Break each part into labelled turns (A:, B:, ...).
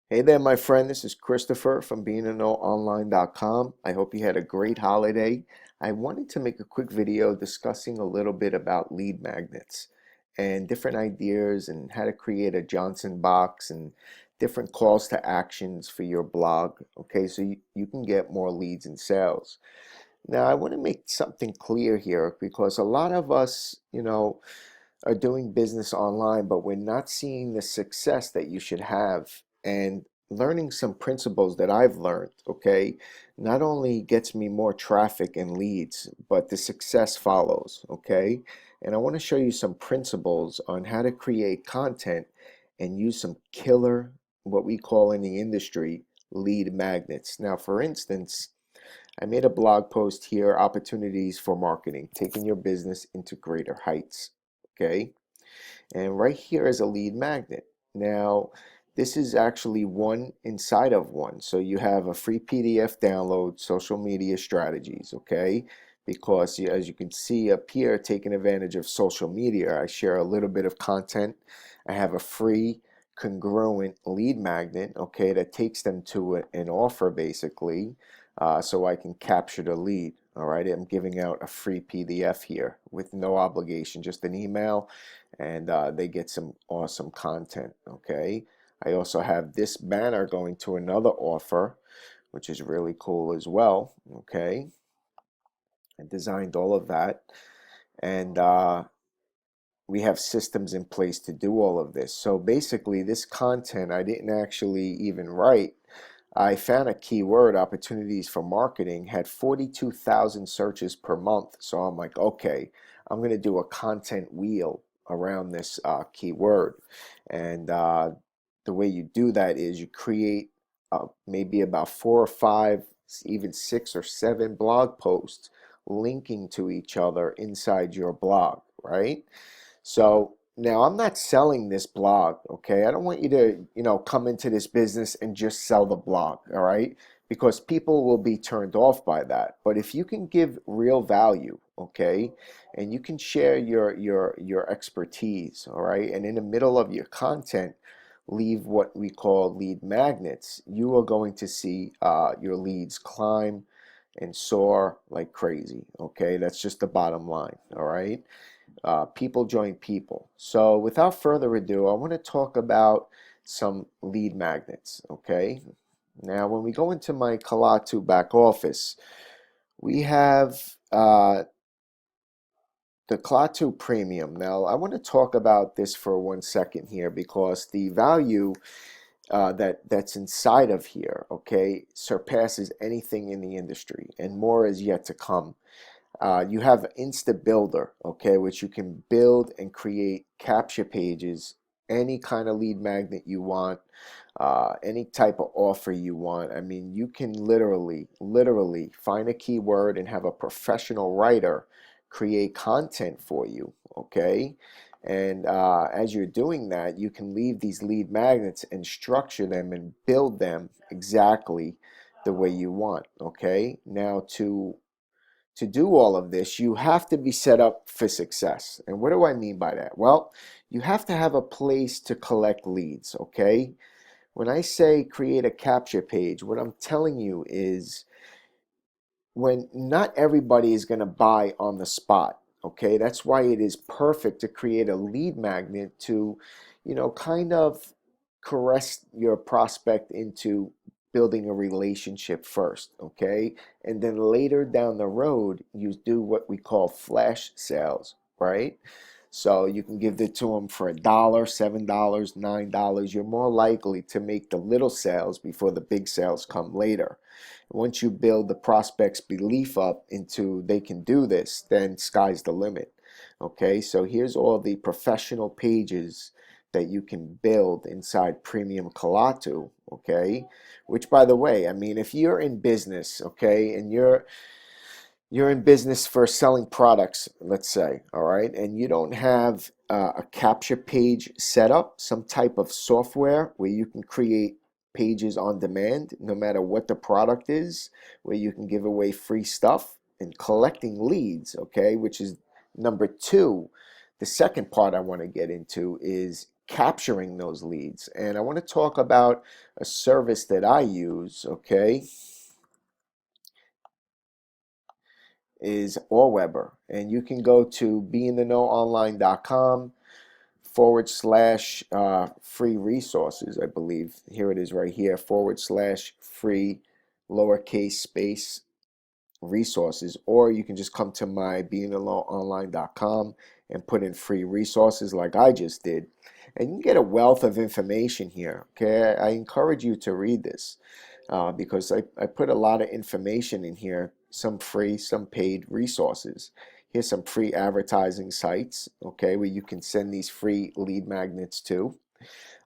A: Hey there, my friend. This is Christopher from beingaknowonline.com. I hope you had a great holiday. I wanted to make a quick video discussing a little bit about lead magnets and different ideas and how to create a Johnson box and different calls to actions for your blog. Okay, so you can get more leads and sales. Now, I want to make something clear here because a lot of us, are doing business online, but we're not seeing the success that you should have. And learning some principles that I've learned, okay, not only gets me more traffic and leads, but the success follows, okay? And I want to show you some principles on how to create content and use some killer, what we call in the industry, lead magnets. Now, for instance, I made a blog post here, opportunities for marketing, taking your business into greater heights. Okay. And right here is a lead magnet. Now, this is actually one inside of one. So you have a free PDF download, social media strategies, okay? Because as you can see up here, taking advantage of social media, I share a little bit of content. I have a free congruent lead magnet, okay, that takes them to an offer basically, so I can capture the lead. All right, I'm giving out a free PDF here with no obligation, just an email, and they get some awesome content. Okay, I also have this banner going to another offer, which is really cool as well. Okay, I designed all of that, and we have systems in place to do all of this. So basically, this content I didn't actually even write. I found a keyword, opportunities for marketing, had 42,000 searches per month. So I'm like, okay, I'm going to do a content wheel around this keyword. And the way you do that is you create maybe about 4 or 5, even 6 or 7 blog posts linking to each other inside your blog, right? So now I'm not selling this blog, okay? I don't want you to, come into this business and just sell the blog, all right? Because people will be turned off by that. But if you can give real value, okay, and you can share your expertise, all right, and in the middle of your content, leave what we call lead magnets, you are going to see your leads climb and soar like crazy, okay? That's just the bottom line, all right? People join people. So without further ado, I want to talk about some lead magnets, okay? Now, when we go into my Kalatu back office, we have the Klaatu Premium. Now, I want to talk about this for 1 second here because the value that's inside of here, okay, surpasses anything in the industry, and more is yet to come. You have Insta Builder, okay, which you can build and create capture pages, any kind of lead magnet you want, any type of offer you want. I mean, you can literally find a keyword and have a professional writer create content for you, okay? And as you're doing that, you can leave these lead magnets and structure them and build them exactly the way you want, okay? Now, to do all of this, you have to be set up for success. And what do I mean by that? Well, you have to have a place to collect leads, okay? When I say create a capture page, what I'm telling you is when not everybody is going to buy on the spot, okay? That's why it is perfect to create a lead magnet to, kind of caress your prospect into building a relationship first, okay? And then later down the road, you do what we call flash sales, right? So you can give it to them for $1, $7, $9. You're more likely to make the little sales before the big sales come later. Once you build the prospect's belief up into they can do this, then sky's the limit. Okay, so here's all the professional pages that you can build inside Premium Kalatu, okay? Which, by the way, I mean, if you're in business, okay, and you're in business for selling products, let's say, all right, and you don't have a capture page set up, some type of software where you can create pages on demand, no matter what the product is, where you can give away free stuff and collecting leads, okay, which is number two. The second part I want to get into is capturing those leads. And I want to talk about a service that I use, okay, is Allweber. And you can go to beintheknowonline.com / free resources, I believe. Here it is right here, / free lowercase space resources, or you can just come to my beingalonline.com and put in free resources like I just did, and you can get a wealth of information here. Okay, I encourage you to read this because I put a lot of information in here, some free, some paid resources. Here's some free advertising sites, okay, where you can send these free lead magnets to.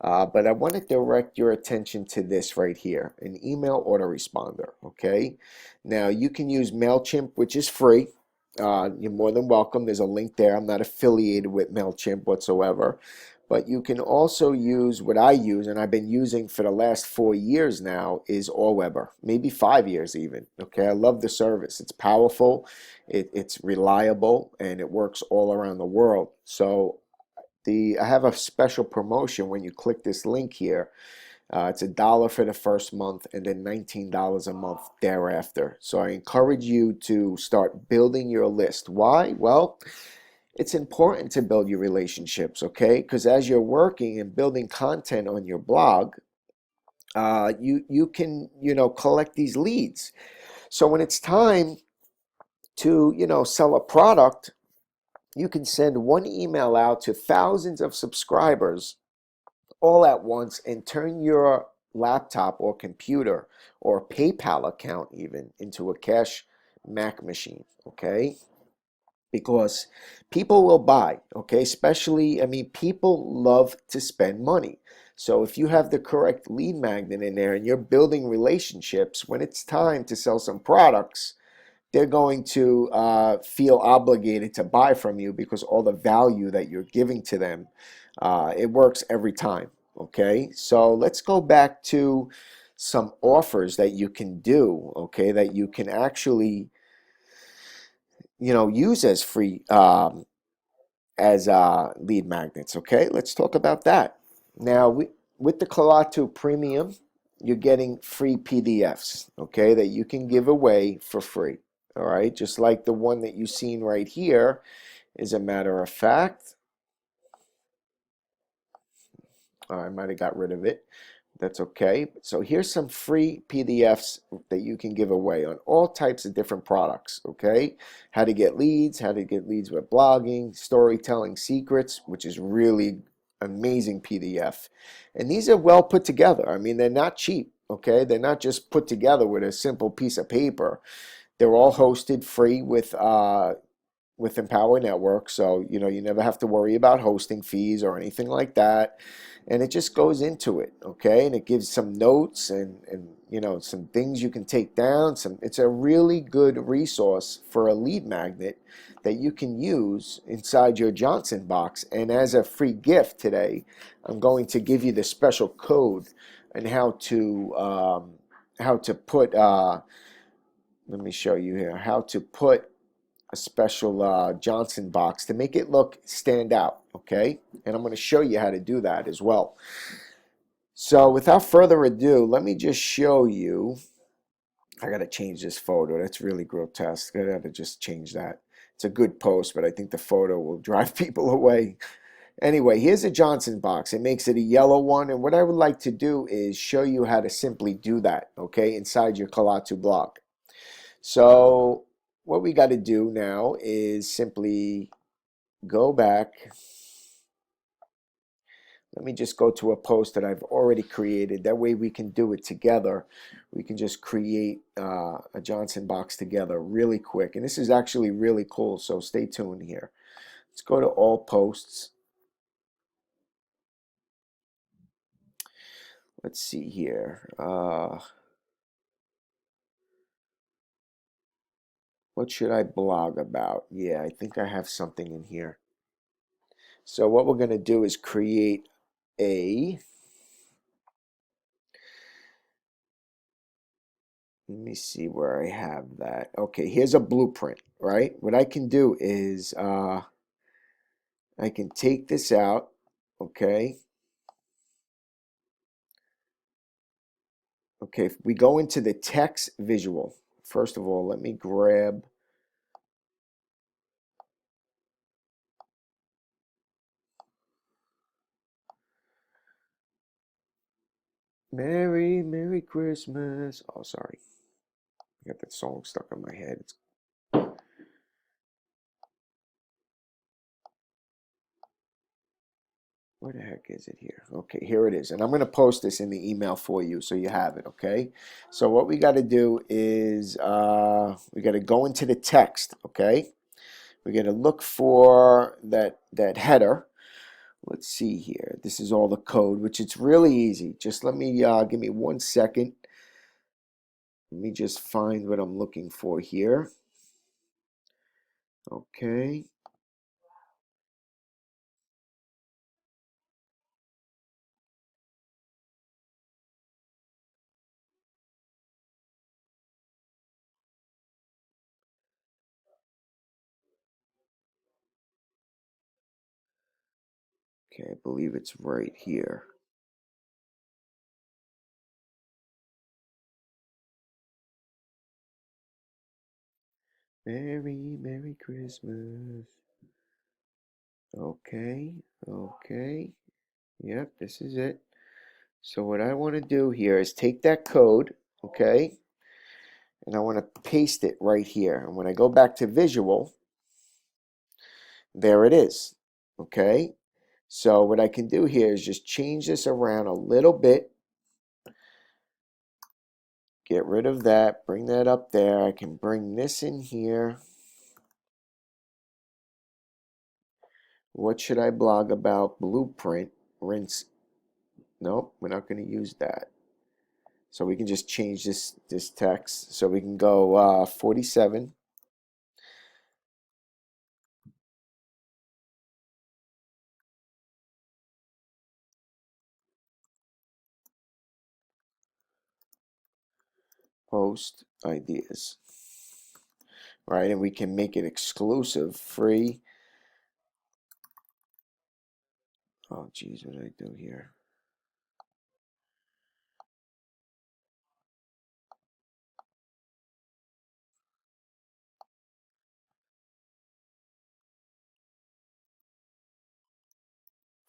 A: But I want to direct your attention to this right here, an email autoresponder, okay? Now, you can use MailChimp, which is free. You're more than welcome. There's a link there. I'm not affiliated with MailChimp whatsoever. But you can also use what I use, and I've been using for the last 4 years now, is Allweber, maybe 5 years even, okay? I love the service. It's powerful, it's reliable, and it works all around the world. So I have a special promotion when you click this link here. It's $1 for the first month and then $19 a month thereafter. So I encourage you to start building your list. Why? Well, it's important to build your relationships, okay? Because as you're working and building content on your blog, you can collect these leads. So when it's time to sell a product, you can send one email out to thousands of subscribers all at once and turn your laptop or computer or PayPal account even into a cash Mac machine, okay? Because people will buy, okay? Especially, I mean, people love to spend money. So if you have the correct lead magnet in there and you're building relationships, when it's time to sell some products, they're going to feel obligated to buy from you because all the value that you're giving to them, it works every time, okay? So let's go back to some offers that you can do, okay, that you can actually, use as free, as lead magnets, okay? Let's talk about that. Now, with the Klaatu Premium, you're getting free PDFs, okay, that you can give away for free. All right, just like the one that you've seen right here. As a matter of fact, I might have got rid of it. That's okay. So here's some free PDFs that you can give away on all types of different products, okay? How to get leads with blogging, storytelling secrets, which is really amazing PDF. And these are well put together. I mean, they're not cheap, okay? They're not just put together with a simple piece of paper. They're all hosted free with Empower Network, so you never have to worry about hosting fees or anything like that. And it just goes into it, okay? And it gives some notes and some things you can take down. It's a really good resource for a lead magnet that you can use inside your Johnson box. And as a free gift today, I'm going to give you the special code and how to put. Let me show you here how to put a special Johnson box to make it stand out, okay? And I'm going to show you how to do that as well. So without further ado, let me just show you. I got to change this photo. That's really grotesque. I got to just change that. It's a good post, but I think the photo will drive people away. Anyway, here's a Johnson box. It makes it a yellow one, and what I would like to do is show you how to simply do that, okay, inside your Klaatu blog. So what we got to do now is simply go back. Let me just go to a post that I've already created. That way we can do it together. We can just create a Johnson box together really quick. And this is actually really cool, so stay tuned here. Let's go to all posts. Let's see here. What should I blog about? Yeah, I think I have something in here. So what we're going to do is create a, let me see where I have that. Okay, here's a blueprint, right? What I can do is I can take this out, okay? Okay, if we go into the text visual, first of all, let me grab Merry, Merry Christmas. Oh, sorry. I got that song stuck in my head. Where the heck is it here? Okay, here it is. And I'm going to post this in the email for you so you have it, okay? So what we got to do is we got to go into the text, okay? We got to look for that header. Let's see here. This is all the code, which it's really easy. Just let me give me 1 second. Let me just find what I'm looking for here. Okay. Okay, I believe it's right here. Merry, Merry Christmas. Okay, okay. Yep, this is it. So what I want to do here is take that code, okay, and I want to paste it right here. And when I go back to visual, there it is, okay? So what I can do here is just change this around a little bit, get rid of that, bring that up there. I can bring this in here. What should I blog about? Blueprint, rinse. Nope, we're not going to use that. So we can just change this text. So we can go 47. Post ideas. Right, and we can make it exclusive, free. Oh, geez, what did I do here?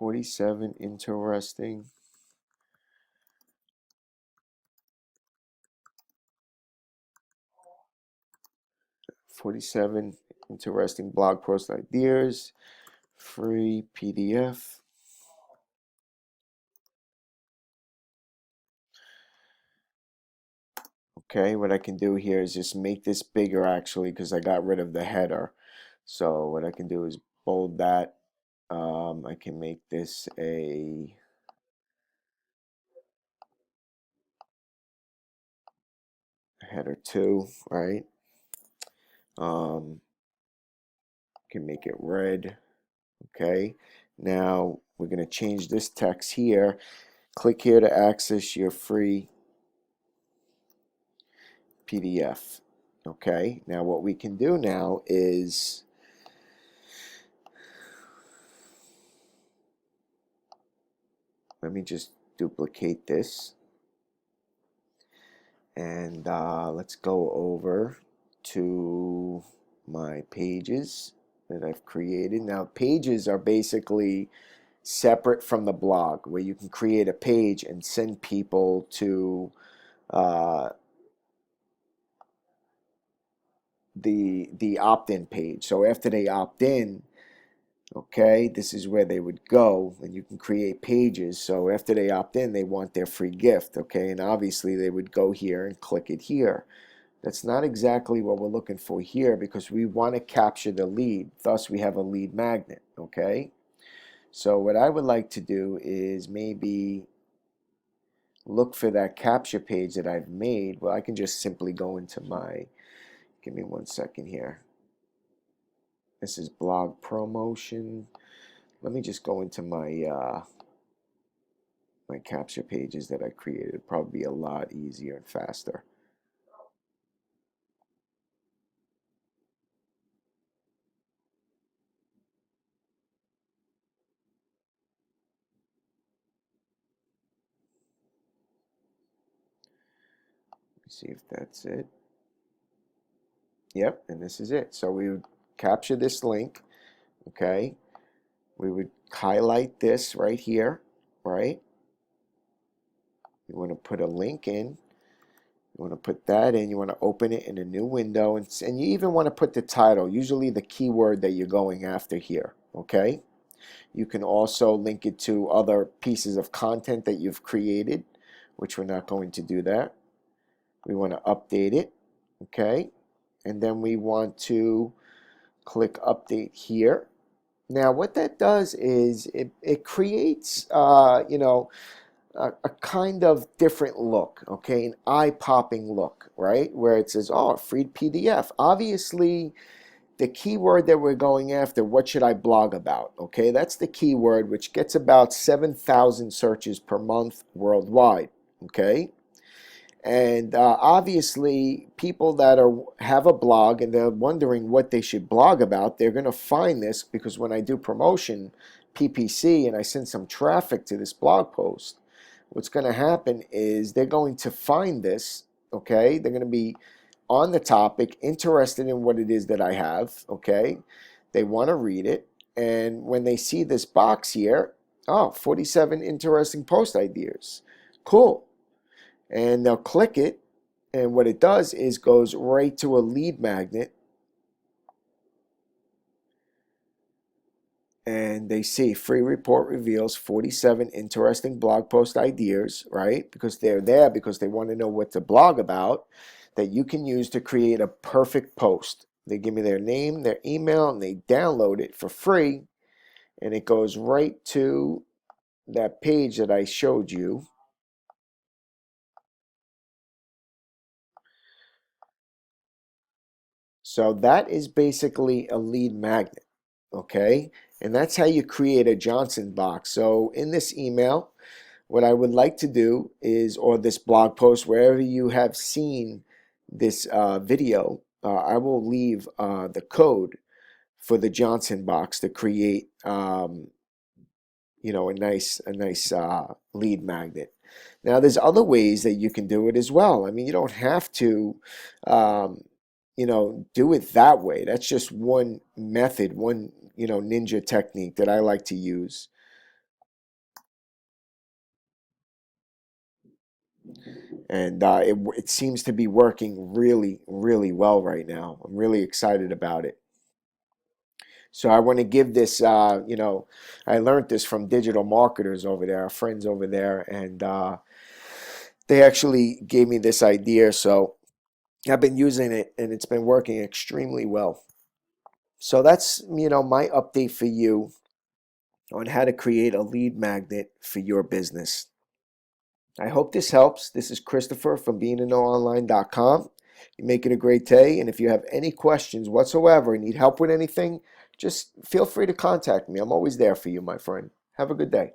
A: $47, interesting. 47, interesting blog post ideas, free PDF. Okay, what I can do here is just make this bigger actually because I got rid of the header. So what I can do is bold that. I can make this a header 2, right? Can make it red. Okay, now we're going to change this text here. Click here to access your free PDF. Okay, now what we can do now is let me just duplicate this and let's go over to my pages that I've created. Now pages are basically separate from the blog where you can create a page and send people to uh, the opt-in page. So after they opt in, okay, this is where they would go, and you can create pages. So after they opt in, they want their free gift, okay, and obviously they would go here and click it here. That's not exactly what we're looking for here because we want to capture the lead. Thus, we have a lead magnet, okay? So what I would like to do is maybe look for that capture page that I've made. Well, I can just simply go into my, give me 1 second here. This is blog promotion. Let me just go into my my capture pages that I created. It'd probably be a lot easier and faster. See if that's it. Yep, and this is it. So we would capture this link, okay? We would highlight this right here, right? You want to put a link in. You want to put that in. You want to open it in a new window. And you even want to put the title, usually the keyword that you're going after here, okay? You can also link it to other pieces of content that you've created, which we're not going to do that. We want to update it, okay? And then we want to click update here. Now what that does is it creates you know, a kind of different look, okay, an eye-popping look, right, where it says, oh, free PDF. Obviously the keyword that we're going after, what should I blog about, okay, that's the keyword, which gets about 7,000 searches per month worldwide, okay. And obviously, people that have a blog and they're wondering what they should blog about, they're going to find this, because when I do promotion, PPC, and I send some traffic to this blog post, what's going to happen is they're going to find this, okay? They're going to be on the topic, interested in what it is that I have, okay? They want to read it, and when they see this box here, oh, 47 interesting post ideas. Cool. And they'll click it, and what it does is goes right to a lead magnet, and they see free report reveals 47 interesting blog post ideas, right? Because they're there because they want to know what to blog about, that you can use to create a perfect post. They give me their name, their email, and they download it for free, and it goes right to that page that I showed you. So that is basically a lead magnet, okay? And that's how you create a Johnson box. So in this email, what I would like to do is, or this blog post, wherever you have seen this video, I will leave the code for the Johnson box to create, you know, a nice lead magnet. Now, there's other ways that you can do it as well. I mean, you don't have to, you know, do it that way. That's just one method, one, you know, ninja technique that I like to use. And it seems to be working really, really well right now. I'm really excited about it. So I want to give this, you know, I learned this from digital marketers over there, our friends over there, and they actually gave me this idea. So I've been using it, and it's been working extremely well. So that's, you know, my update for you on how to create a lead magnet for your business. I hope this helps. This is Christopher from beingaknowonline.com. You make it a great day, and if you have any questions whatsoever, need help with anything, just feel free to contact me. I'm always there for you, my friend. Have a good day.